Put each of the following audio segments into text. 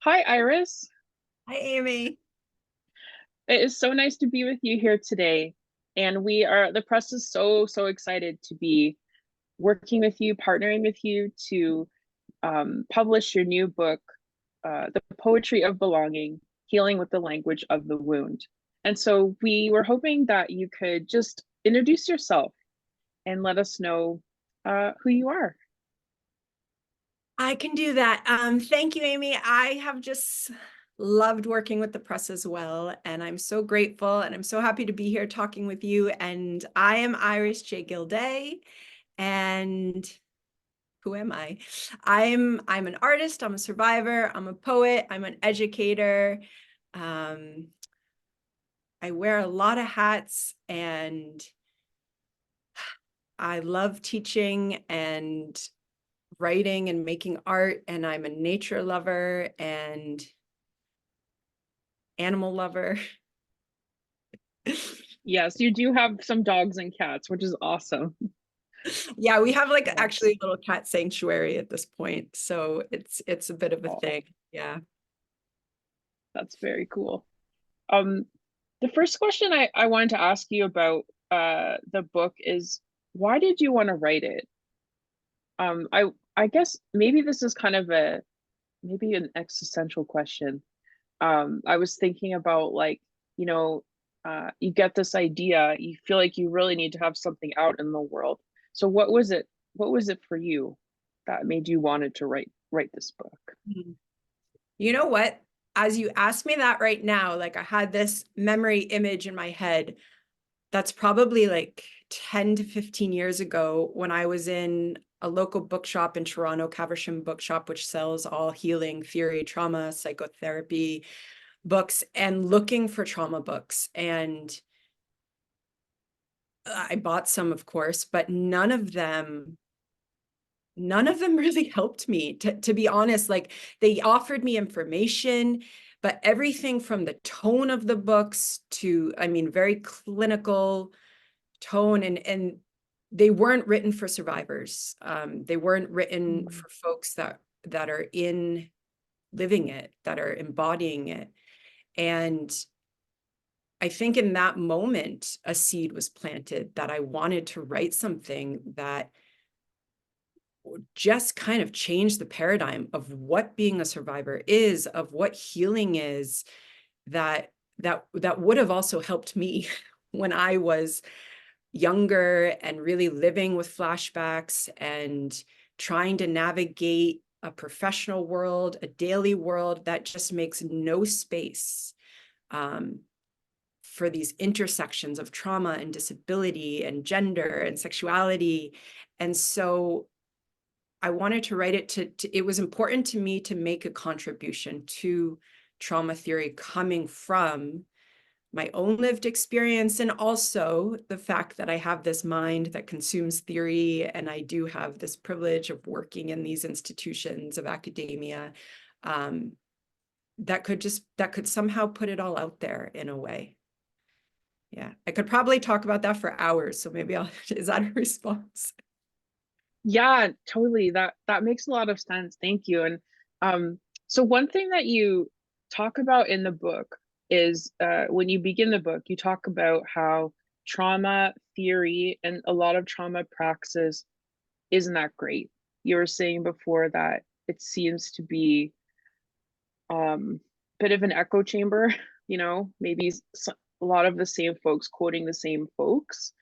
Hi, Iris. Hi, Amy. It is so nice to be with you here today. And the press is so excited to be working with you, partnering with you to publish your new book, The Poetry of Belonging, Healing with the Language of the Wound. And so we were hoping that you could just introduce yourself and let us know who you are. I can do that. Thank you, Amy. I have just loved working with the press as well, and I'm so grateful and I'm so happy to be here talking with you. And I am Iris J. Gildea, and who am I? I'm an artist, I'm a survivor, I'm a poet, I'm an educator. Um, I wear a lot of hats, and I love teaching and writing and making art, and I'm a nature lover and animal lover. Yes, you do have some dogs and cats, which is awesome. Yeah, we have like Yes. actually a little cat sanctuary at this point, so it's a bit of a Oh, thing. Yeah. that's very cool. Um, The first question I wanted to ask you about the book is why did you want to write it? I guess maybe this is kind of a maybe an existential question. I was thinking about like, you know, you get this idea, you feel like you really need to have something out in the world. So what was it? What was it for you that made you wanted to write this book? Mhm. You know what? As you ask me that right now, like I had this memory image in my head. That's probably like 10 to 15 years ago when I was in a local bookshop in Toronto, Caversham Bookshop, which sells all healing theory, trauma, psychotherapy books, and looking for trauma books. And I bought some, of course, but none of them really helped me, to be honest. Like, they offered me information, but everything from the tone of the books to, I mean, very clinical tone, and they weren't written for survivors. They weren't written Mm. for folks that are in living it, that are embodying it. And I think in that moment, a seed was planted that I wanted to write something that just kind of changed the paradigm of what being a survivor is, of what healing is, that would have also helped me when I was younger and really living with flashbacks and trying to navigate a professional world, a daily world that just makes no space um, for these intersections of trauma and disability and gender and sexuality. And so I wanted to write it it was important to me to make a contribution to trauma theory coming from my own lived experience, and also the fact that I have this mind that consumes theory, and I do have this privilege of working in these institutions of academia, um, that could somehow put it all out there in a way. Yeah, I could probably talk about that for hours, so maybe I'll is that a response? Yeah, totally. That makes a lot of sense. Thank you. And so one thing that you talk about in the book is when you begin the book, you talk about how trauma theory and a lot of trauma praxis isn't that great. You were saying before that it seems to be a bit of an echo chamber, maybe a lot of the same folks quoting the same folks.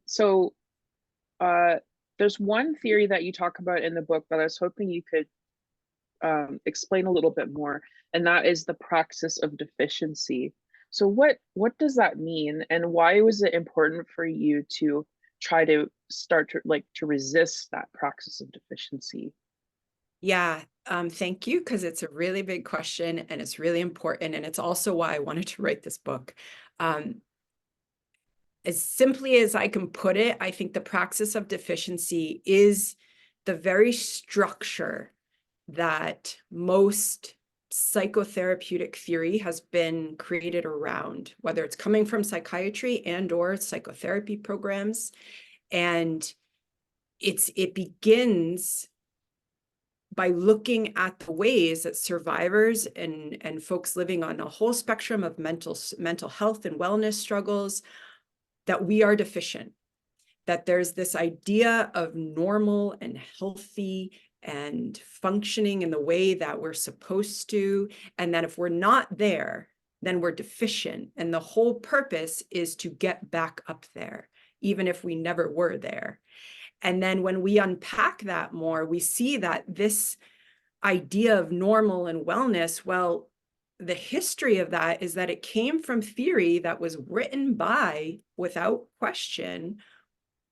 So uh, there's one theory that you talk about in the book that I was hoping you could explain a little bit more, and that is the praxis of deficiency. So what does that mean, and why was it important for you to try to start to resist that praxis of deficiency? Yeah, thank you, because it's a really big question and it's really important. And it's also why I wanted to write this book. Um, as simply as I can put it, I think the praxis of deficiency is the very structure that most psychotherapeutic theory has been created around, whether it's coming from psychiatry and or psychotherapy programs. And it begins by looking at the ways that survivors and folks living on a whole spectrum of mental health and wellness struggles, that we are deficient, that there's this idea of normal and healthy and functioning in the way that we're supposed to, and that if we're not there, then we're deficient. And the whole purpose is to get back up there, even if we never were there. And then when we unpack that more, we see that this idea of normal and wellness, well, the history of that is that it came from theory that was written by, without question,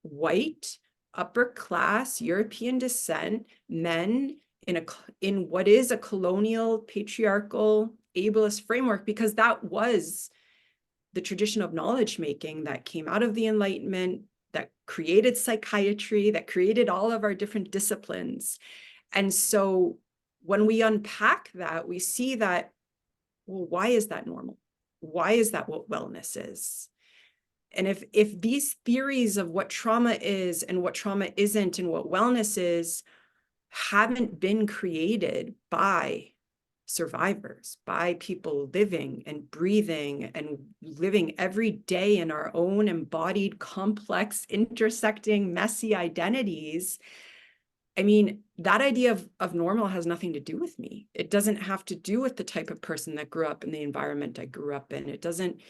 white, upper class, European descent men in what is a colonial, patriarchal, ableist framework, because that was the tradition of knowledge making that came out of the Enlightenment, that created psychiatry, that created all of our different disciplines. And so when we unpack that, we see that, well, why is that normal? Why is that what wellness is? And if these theories of what trauma is and what trauma isn't and what wellness is haven't been created by survivors, by people living and breathing and living every day in our own embodied, complex, intersecting, messy identities, I mean, that idea of normal has nothing to do with me. It doesn't have to do with the type of person that grew up in the environment I grew up in. It doesn't,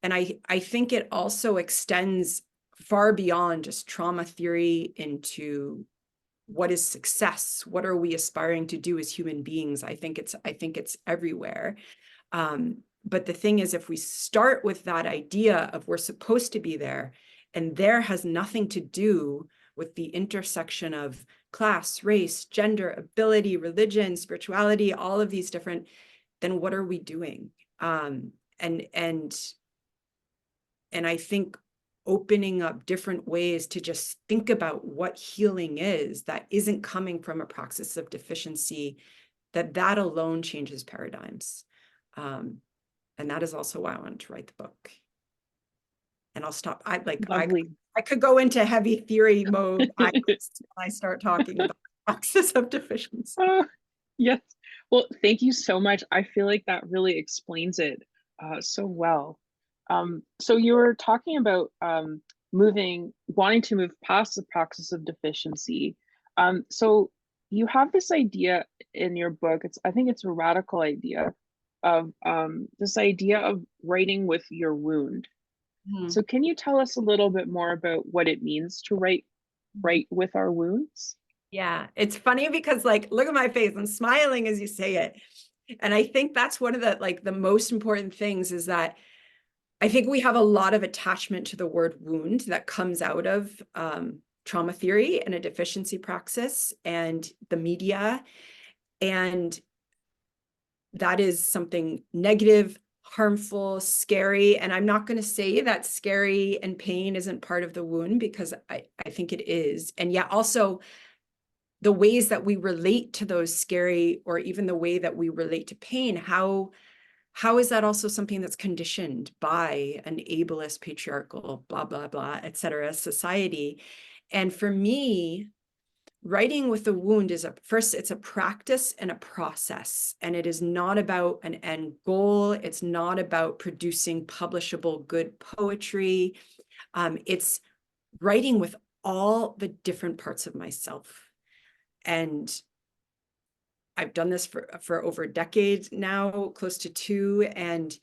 and I think it also extends far beyond just trauma theory into what is success? What are we aspiring to do as human beings? I think it's everywhere. But the thing is, if we start with that idea of we're supposed to be there, and there has nothing to do with the intersection of class, race, gender, ability, religion, spirituality, all of these different, then what are we doing? And I think opening up different ways to just think about what healing is that isn't coming from a praxis of deficiency, that alone changes paradigms. And that is also why I wanted to write the book. And I'll stop. Lovely. I could go into heavy theory mode when I start talking about the praxis of deficiency. Yes. Well, thank you so much. I feel like that really explains it so well. So you were talking about wanting to move past the praxis of deficiency. So you have this idea in your book. I think it's a radical idea of this idea of writing with your wound. So can you tell us a little bit more about what it means to write with our wounds? Yeah, it's funny because look at my face. I'm smiling as you say it. And I think that's one of the most important things is that I think we have a lot of attachment to the word wound that comes out of trauma theory and a deficiency praxis and the media. And that is something negative, harmful, scary. And I'm not going to say that scary and pain isn't part of the wound, because I think it is. And yet also the ways that we relate to those scary, or even the way that we relate to pain, how is that also something that's conditioned by an ableist, patriarchal, blah, blah, blah, et cetera, society? And for me, writing with the wound is it's a practice and a process. And it is not about an end goal. It's not about producing publishable good poetry. It's writing with all the different parts of myself. And I've done this for over a decade now, close to 2. And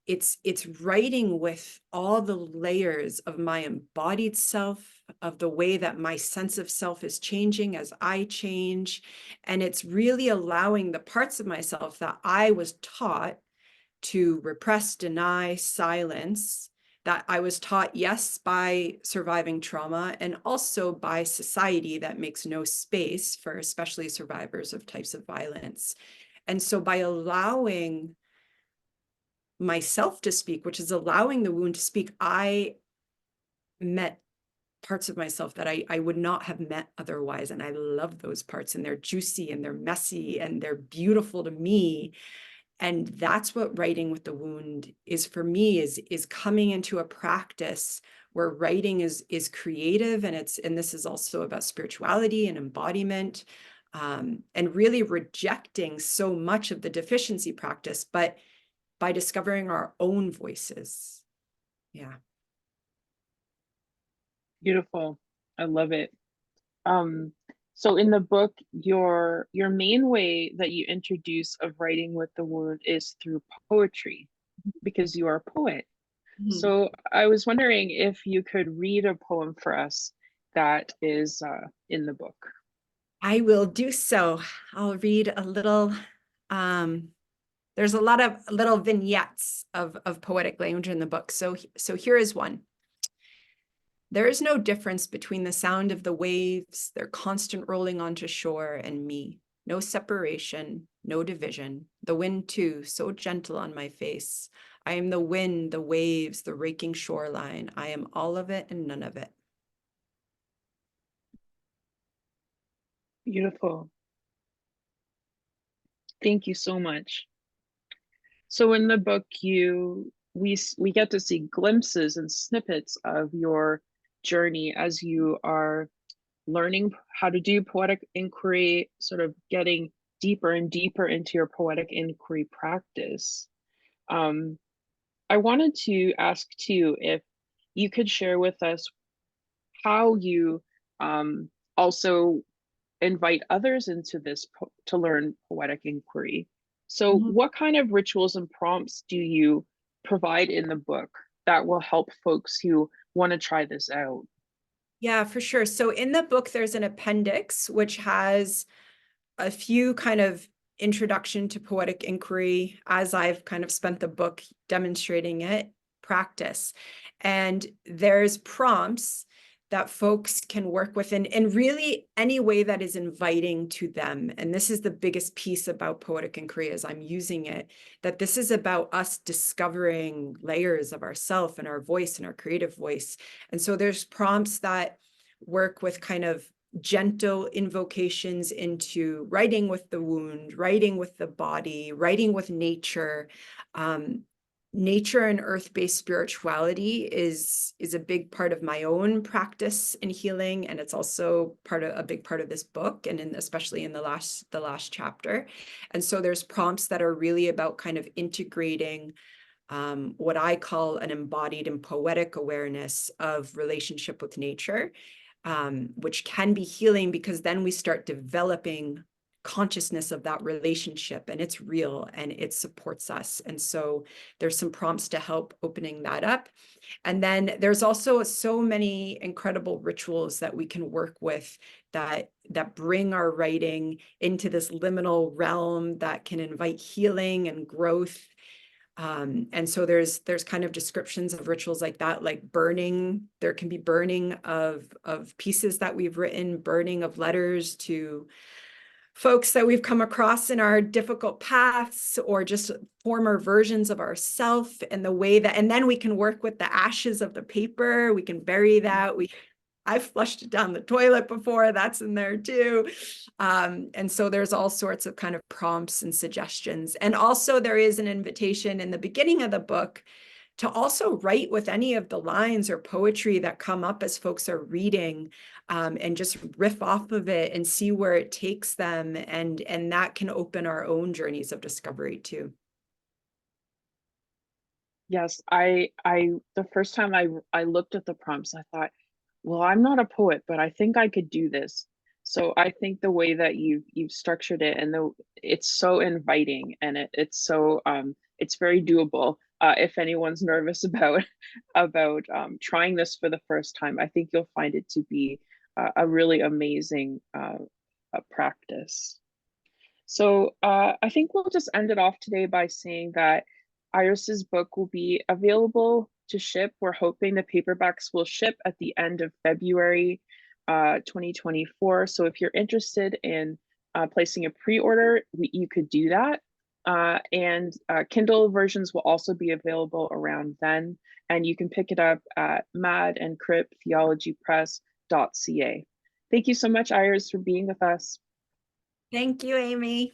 it's writing with all the layers of my embodied self, of the way that my sense of self is changing as I change. And it's really allowing the parts of myself that I was taught to repress, deny, silence, that I was taught, yes, by surviving trauma, and also by society that makes no space for especially survivors of types of violence. And so by allowing myself to speak, which is allowing the wound to speak, I met parts of myself that I would not have met otherwise. And I love those parts, and they're juicy and they're messy and they're beautiful to me. And that's what writing with the wound is for me, is coming into a practice where writing is creative, and this is also about spirituality and embodiment. and really rejecting so much of the deficiency practice, but by discovering our own voices. Yeah. Beautiful. I love it. So in the book, your main way that you introduce of writing with the word is through poetry, because you are a poet. Mhm. So I was wondering if you could read a poem for us that is in the book. I will do so. I'll read a little. There's a lot of little vignettes of poetic language in the book. So here is one. There is no difference between the sound of the waves, their constant rolling onto shore, and me. No separation, no division. The wind, too, so gentle on my face. I am the wind, the waves, the raking shoreline. I am all of it and none of it. Beautiful. Thank you so much. So in the book, we get to see glimpses and snippets of your journey as you are learning how to do poetic inquiry, sort of getting deeper and deeper into your poetic inquiry practice. Um, I wanted to ask too if you could share with us how you also invite others into this to learn poetic inquiry. So, Mhm. what kind of rituals and prompts do you provide in the book that will help folks who want to try this out? Yeah, for sure. So in the book, there's an appendix which has a few kind of introduction to poetic inquiry as I've kind of spent the book demonstrating it, practice. And there's prompts that folks can work with in really any way that is inviting to them. And this is the biggest piece about poetic inquiry as I'm using it, that this is about us discovering layers of ourself and our voice and our creative voice. And so there's prompts that work with kind of gentle invocations into writing with the wound, writing with the body, writing with nature. Nature and earth-based spirituality is a big part of my own practice in healing, and it's also a big part of this book, and especially in the last chapter. And so there's prompts that are really about kind of integrating what I call an embodied and poetic awareness of relationship with nature, which can be healing because then we start developing consciousness of that relationship, and it's real and it supports us. And so there's some prompts to help opening that up. And then there's also so many incredible rituals that we can work with that bring our writing into this liminal realm that can invite healing and growth. And so there's kind of descriptions of rituals like that, like burning. There can be burning of pieces that we've written, burning of letters to folks that we've come across in our difficult paths, or just former versions of ourself, and the way that, and then we can work with the ashes of the paper. We can bury that. I've flushed it down the toilet before, that's in there too. And so there's all sorts of kind of prompts and suggestions. And also there is an invitation in the beginning of the book to also write with any of the lines or poetry that come up as folks are reading, and just riff off of it and see where it takes them. And that can open our own journeys of discovery too. Yes, I the first time I looked at the prompts, I thought, well, I'm not a poet, but I think I could do this. So I think the way that you've structured it, and it's so inviting, and it's so it's very doable. If anyone's nervous about trying this for the first time, I think you'll find it to be a really amazing practice. So I think we'll just end it off today by saying that Iris's book will be available to ship. We're hoping the paperbacks will ship at the end of February 2024. So if you're interested in placing a pre-order, you could do that. And Kindle versions will also be available around then. And you can pick it up at madandcriptheologypress.ca. Thank you so much, Iris, for being with us. Thank you, Amy.